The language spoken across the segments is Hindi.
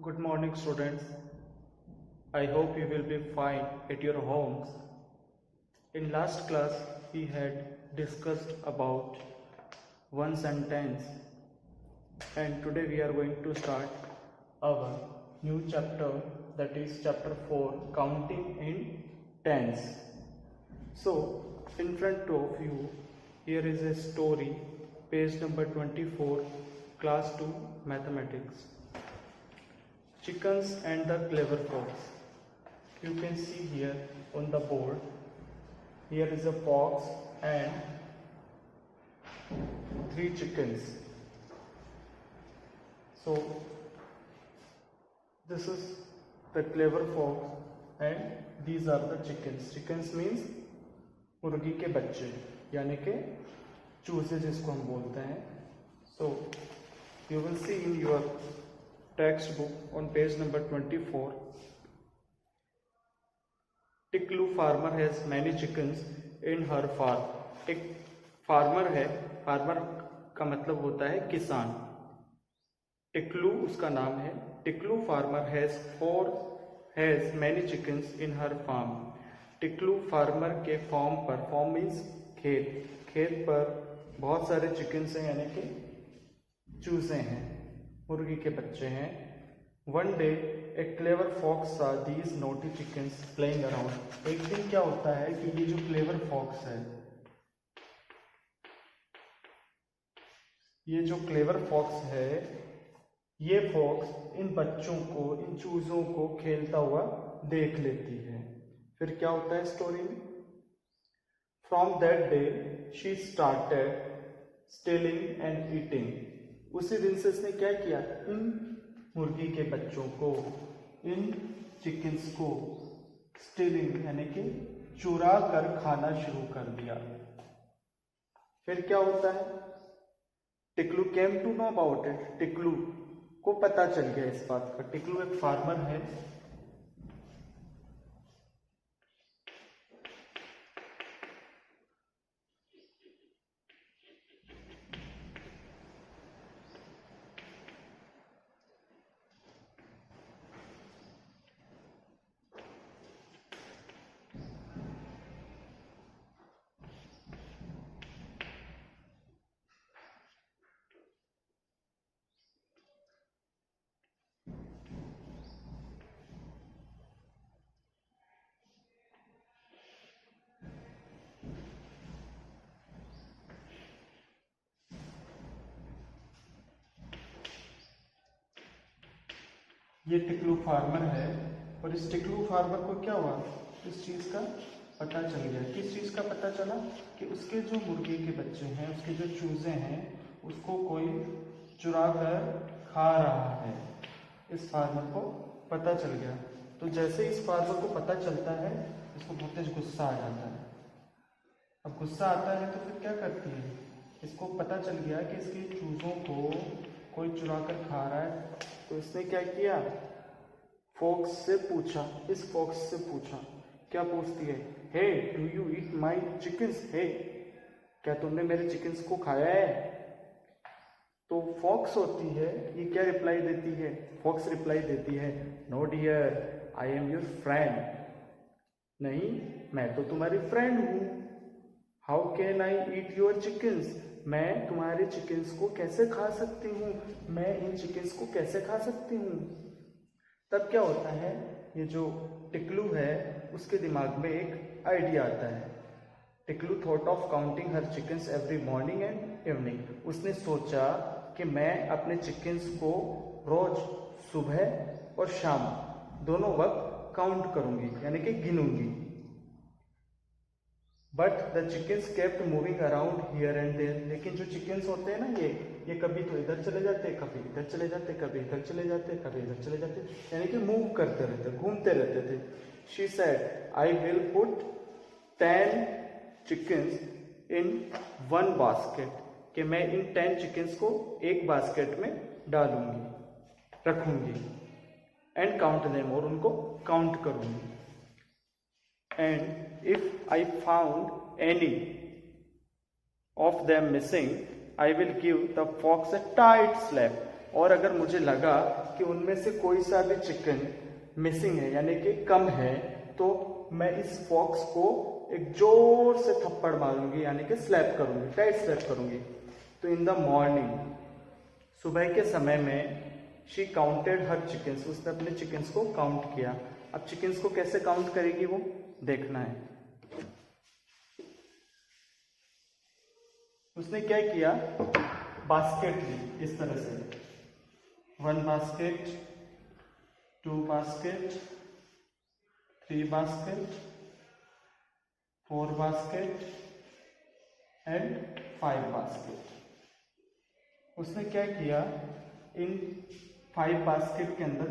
Good morning, students. I hope you will be fine at your homes. In last class, we had discussed about one sentence, and today we are going to start our new chapter, that is chapter 4, counting in tens. So, in front of you, here is a story, page number 24, class 2 mathematics. Chickens and the clever fox. You can see here on the board, here is a fox and 3 chickens. So this is the clever fox and these are the chickens. Chickens means मुर्गी के बच्चे, यानी के चूजे जिसको हम बोलते हैं. So you will see in your textbook on page number 24. Tiklu farmer has many chickens in her farm. एक फार्मर है, फार्मर का मतलब होता है किसान. टिकलू उसका नाम है. Tiklu farmer has many chickens in her farm. Tiklu farmer के फार्म पर, फार्म मीन्स खेत, खेत पर बहुत सारे चिकन्स हैं, यानी कि चूजे हैं, मुर्गी के बच्चे हैं. वन डे ए क्लेवर फॉक्स सा these naughty chickens playing around. एक दिन क्या होता है कि ये जो क्लेवर फॉक्स है, ये जो क्लेवर फॉक्स है, ये फॉक्स इन बच्चों को, इन चूजों को खेलता हुआ देख लेती है. फिर क्या होता है स्टोरी में? From that day she started stealing and eating. उसी दिन से इसने क्या किया? इन मुर्गी के बच्चों को, इन चिकन्स को स्टीलिंग यानी कि चुरा कर खाना शुरू कर दिया. फिर क्या होता है? Tiklu came to know about it. Tiklu को पता चल गया इस बात का. टिकलू एक फार्मर है. ये टिकलू फार्मर है और इस टिकलू फार्मर को क्या हुआ? इस चीज का पता चल गया. किस चीज का पता चला? कि उसके जो मुर्गी के बच्चे हैं, उसके जो चूजे हैं, उसको कोई चुरा कर खा रहा है. इस फार्मर को पता चल गया. तो जैसे इस फार्मर को पता चलता है, इसको बहुत तेज गुस्सा आ जाता है. अब गुस्सा आता है तो फिर क्या करती है? इसको पता चल गया कि इसके चूजों को कोई चुरा कर खा रहा है. तो इसने क्या किया? फॉक्स से पूछा, इस फॉक्स से पूछा. क्या पूछती है? Hey, do you eat my chickens? Hey, क्या तुमने मेरे चिकन्स को खाया है? तो फॉक्स होती है, ये क्या रिप्लाई देती है? फॉक्स रिप्लाई देती है, no dear, I am your friend. नहीं, मैं तो तुम्हारी फ्रेंड हूं. How can I eat your chickens? मैं तुम्हारे चिकन्स को कैसे खा सकती हूँ? मैं इन चिकन्स को कैसे खा सकती हूँ? तब क्या होता है? ये जो टिकलू है, उसके दिमाग में एक आइडिया आता है. Tiklu thought of counting her chickens every morning and evening. उसने सोचा कि मैं अपने चिकन्स को रोज सुबह और शाम दोनों वक्त काउंट करूंगी, यानी कि गिनूंगी. But the chickens kept moving around here and there. लेकिन जो चिकन्स होते हैं ना, ये कभी तो इधर चले जाते, कभी इधर चले जाते, कभी इधर चले जाते, कभी इधर चले जाते, यानी कि मूव करते रहते, घूमते रहते थे. She said, I will put 10 chickens in one basket. कि मैं इन 10 चिकन्स को एक बास्केट में डालूंगी, रखूंगी. एंड काउंट देम, और उनको काउंट करूंगी. And if I found any of them missing, I will give the fox a tight slap. और अगर मुझे लगा कि उनमें से कोई सा भी चिकन मिसिंग है यानी कि कम है, तो मैं इस फॉक्स को एक जोर से थप्पड़ मारूंगी यानी कि स्लैप करूंगी, टाइट स्लैप करूंगी। तो इन द मॉर्निंग, सुबह के समय में, शी काउंटेड हर चिकन्स, उसने अपने चिकन्स को काउंट किया। अब चिकन्स को कैसे काउंट करेगी वो देखना है। उसने क्या किया, बास्केट ली इस तरह से, 1 basket, 2 basket, 3 basket, 4 basket and 5 basket. उसने क्या किया, इन 5 बास्केट के अंदर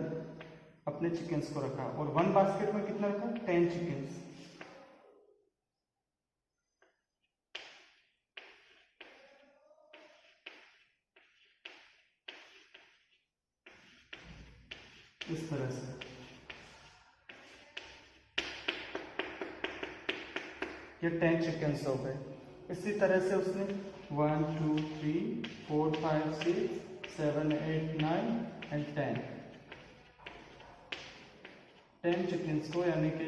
अपने चिकन्स को रखा और 1 बास्केट में कितना रखा, 10 चिकन्स। इस तरह से ये 10 चिकन्स हो गए। इसी तरह से उसने 1 2 3 4 5 6 7 8 9 एंड 10 चिकन्स को यानी कि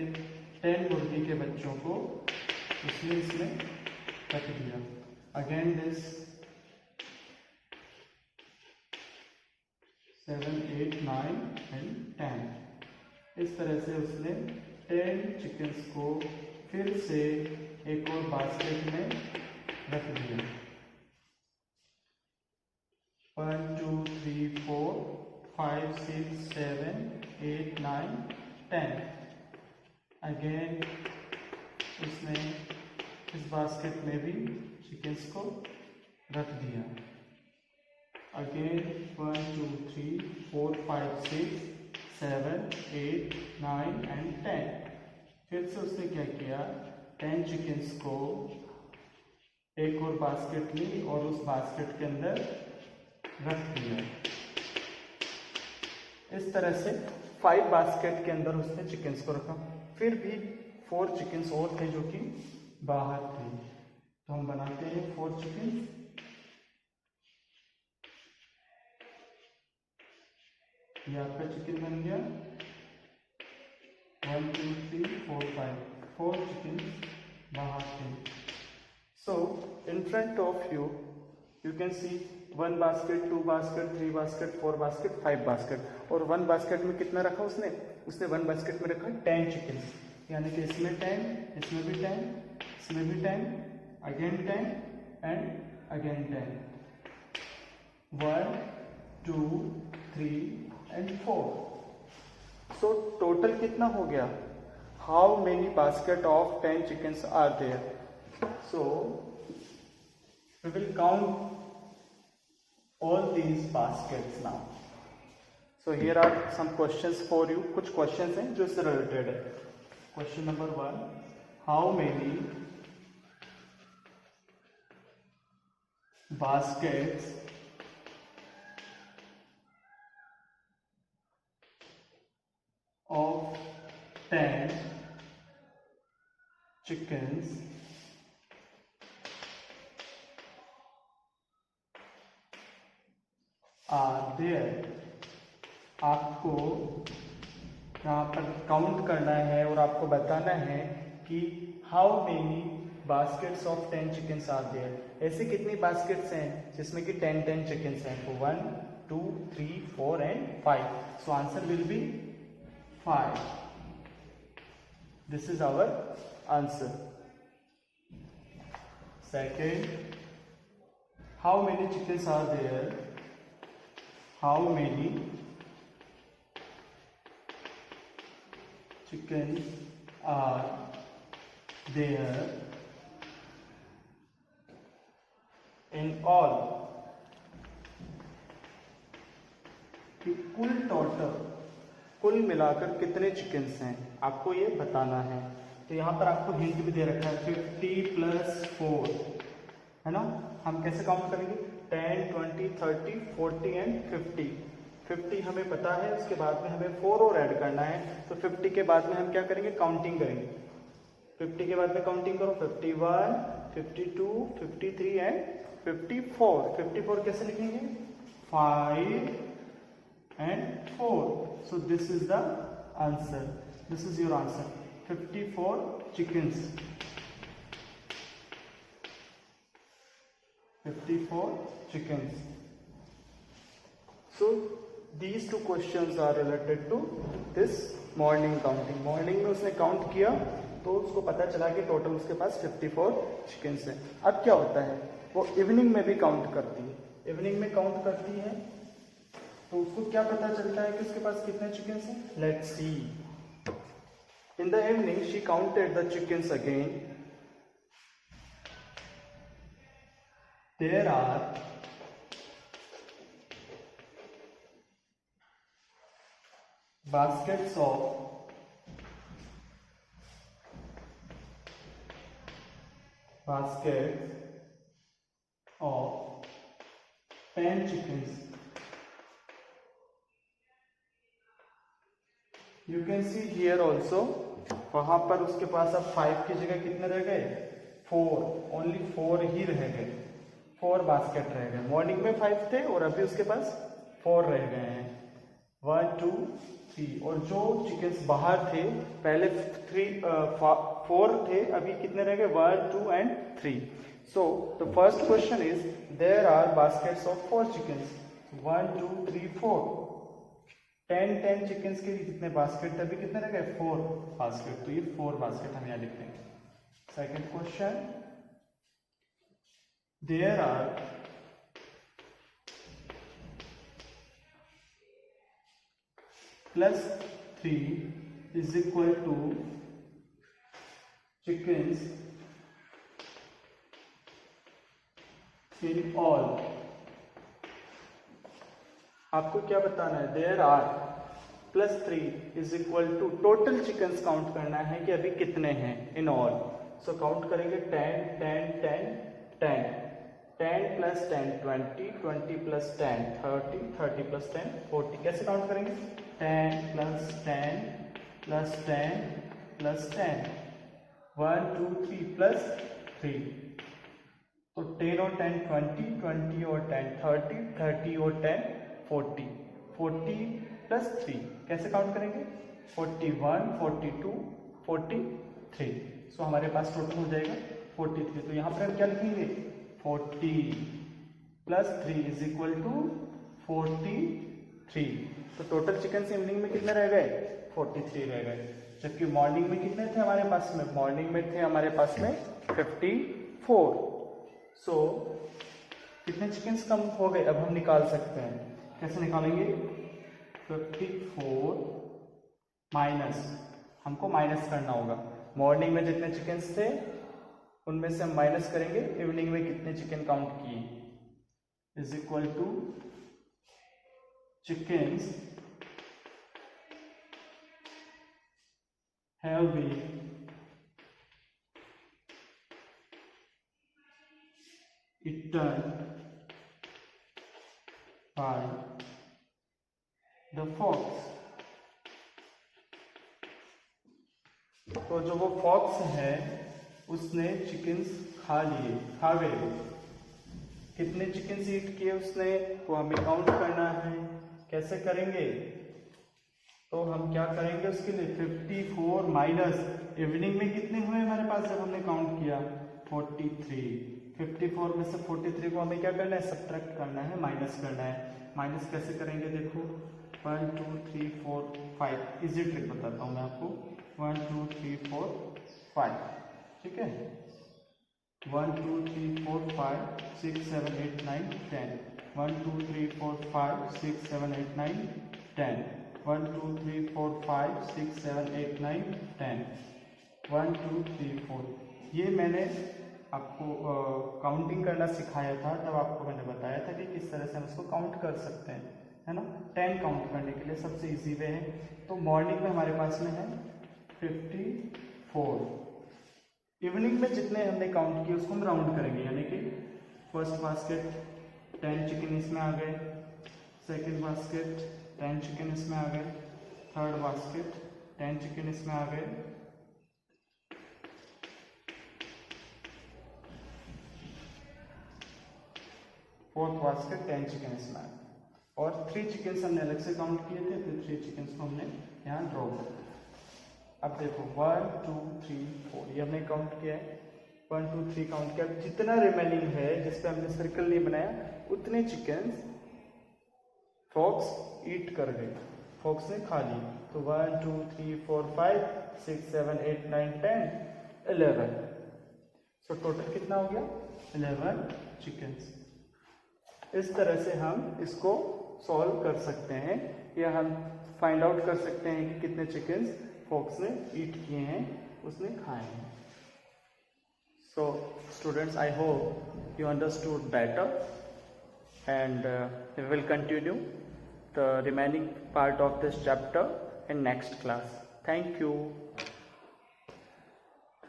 10 मुर्गी के बच्चों को उसने इसमें रख दिया। Again this 7 8 9 and 10। इस तरह से उसने 10 चिकन्स को फिर से एक और बास्केट में रख दिया। 1 2 3 4 5 6 7 8 9 10। अगेन उसने इस बास्केट में भी चिकन्स को रख दिया। Again 1 2 3 4 5 6 7 8 9 and 10। फिर से उसने क्या किया, 10 चिकन्स को एक और बास्केट ली और उस बास्केट के अंदर रख दिया। इस तरह से 5 बास्केट के अंदर उसने चिकन्स को रखा। फिर भी 4 चिकन्स और थे जो कि बाहर थे, तो हम बनाते हैं 4 चिकन्स। ये आपका चिकन बन गया। 1 2 3 4 5, 4 चिकन बाहर थे। So in front of you can see 1 basket, 2 basket, 3 basket, 4 basket, 5 basket. और 1 बास्केट में कितना रखा उसने 1 बास्केट में रखा 10 चिकन, यानी कि इसमें 10, इसमें भी 10, इसमें भी 10, again 10 and again 10। 1 2 3 and 4। So total कितना हो गया, how many basket of 10 chickens are there. So we will count all these baskets now. So here are some questions for you. कुछ questions हैं जो इससे related है. Question number 1, how many baskets of 10 chickens are there. आपको यहाँ पर काउंट करना है और आपको बताना है कि how many baskets of 10 chickens are there. ऐसे कितनी बास्केट्स हैं जिसमें कि 10 चिकन्स हैं। तो 1 2 3 4 and 5। So answer will be 5। This is our answer. Second, how many chickens are there, how many chickens are there in all। कि कुल मिलाकर कितने चिकन्स हैं आपको ये बताना है। तो यहाँ पर आपको हिंट भी दे रखा है 50 + 4, है ना। हम कैसे काउंट करेंगे, 10 20 30 40 एंड 50। 50 हमें पता है, उसके बाद में हमें 4 और ऐड करना है। तो 50 के बाद में हम क्या करेंगे, काउंटिंग करेंगे। 50 के बाद में काउंटिंग करो, 51 52 53 एंड 54। 54 कैसे लिखेंगे, 5 and 4. So this is the answer. This is your answer. 54 chickens. 54 chickens. So these two questions are related to this morning counting. Morning में उसने काउंट किया तो उसको पता चला कि टोटल उसके पास 54 चिकन्स हैं. अब क्या होता है, वो इवनिंग में भी काउंट करती है. इवनिंग में काउंट करती है तो उसको क्या पता चलता है कि उसके पास कितने चिकन्स हैं. Let's see. In the evening she counted the chickens again. There are baskets of baskets of 10 chickens. You can see here also. वहां पर उसके पास अब 5 की जगह कितने रह गए, 4. ओनली 4 ही रह गए. 4 बास्केट रह गए. मॉर्निंग में 5 थे और अभी उसके पास 4 रह गए हैं. 1 2 3. और जो चिकन्स बाहर थे पहले 4 थे, अभी कितने रह गए, 1 2 and 3. So the first question is there are baskets of 4 chickens. 1 2 3 4. 10 chickens के कितने बास्केट थे, अभी कितने रह गए, 4 बास्केट. तो ये 4 बास्केट हम यहाँ लिखते हैं. Second question, there are +3 is equal to chickens in all. आपको क्या बताना है, there are +3 is equal to total chickens count करना है कि अभी कितने हैं इन ऑल. सो काउंट करेंगे 10 10 10 10 10 + 10 20 20 + 10 30 30 + 10 40. कैसे काउंट करेंगे, 10 + 10 + 10 + 10 1 2 3 + 3. तो 10 और 10 20 20 और 10 30 30 और 10 40 40 + 3. कैसे काउंट करेंगे, 41 42 43. सो हमारे पास टोटल हो जाएगा 43. तो यहाँ पर हम क्या लिखेंगे, 40 + 3 is equal to 43. तो टोटल चिकन इवनिंग में कितने रह गए, 43 रह गए. जबकि मॉर्निंग में कितने थे हमारे पास में, मॉर्निंग में थे हमारे पास में 54. सो कितने चिकन्स कम हो गए, अब हम निकाल सकते हैं. कैसे निकालेंगे, 54 माइनस, हमको माइनस करना होगा. मॉर्निंग में जितने चिकन्स थे उनमें से हम माइनस करेंगे इवनिंग में कितने चिकन काउंट किए, is equal to chickens have been eaten by the fox. तो जो वो फॉक्स है उसने चिकन्स खा गए. कितने चिकन्स ईट किए उसने, वो हमें काउंट करना है. कैसे करेंगे, तो हम क्या करेंगे उसके लिए, 54 माइनस इवनिंग में कितने हुए हमारे पास जब हमने काउंट किया, 43. 54 में से 43 को हमें क्या करना है, सब्ट्रैक्ट करना है, माइनस करना है. माइनस कैसे करेंगे, देखो 1 2 3 4 5. इजी ट्रिक बताता हूँ मैं आपको. 1 2 3 4 5. ठीक है, 1 2 3 4 5 6 7 8 9 10. 1 2 3 4 5 6 7 8 9 10. 1 2 3 4 5 6 7 8 9 10. 1 2 3 4. ये मैंने आपको काउंटिंग करना सिखाया था, तब आपको मैंने बताया था कि किस तरह से हम इसको काउंट कर सकते हैं, है ना. 10 काउंट करने के लिए सबसे इजी वे है. तो मॉर्निंग में हमारे पास में है 54. इवनिंग में जितने हमने काउंट किए उसको हम राउंड करेंगे, यानी कि फर्स्ट बास्केट 10 चिकन इसमें आ गए, सेकेंड बास्केट 10 चिकन इसमें आ गए, थर्ड बास्केट 10 चिकन इसमें आ गए, फोर्थ बास्केट 10 चिकन इसमें आ गए. और 3 चिकन्स हमने अलग से काउंट किए थे, तो 3 चिकन्स को हमने यहाँ ड्रॉ कर दिया। अब देखो 1 2 3 4 ये हमने काउंट किया है, 1 2 3 काउंट किया। जितना रिमेनिंग है जिस पे हमने सर्कल नहीं बनाया उतने चिकन्स फॉक्स ईट कर गए, फॉक्स ने खा लिए। तो 1 2 3 4 5 6 7 8 9 10 11। सो टोटल कितना हो गया? 11 चिकन्स। इस तरह से हम इसको सॉल्व कर सकते हैं, या हम फाइंड आउट कर सकते हैं कि कितने चिकन्स फॉक्स ने ईट किए हैं, उसने खाए हैं। So students, I hope you understood better, and we will continue the remaining part of this chapter in next class. Thank you.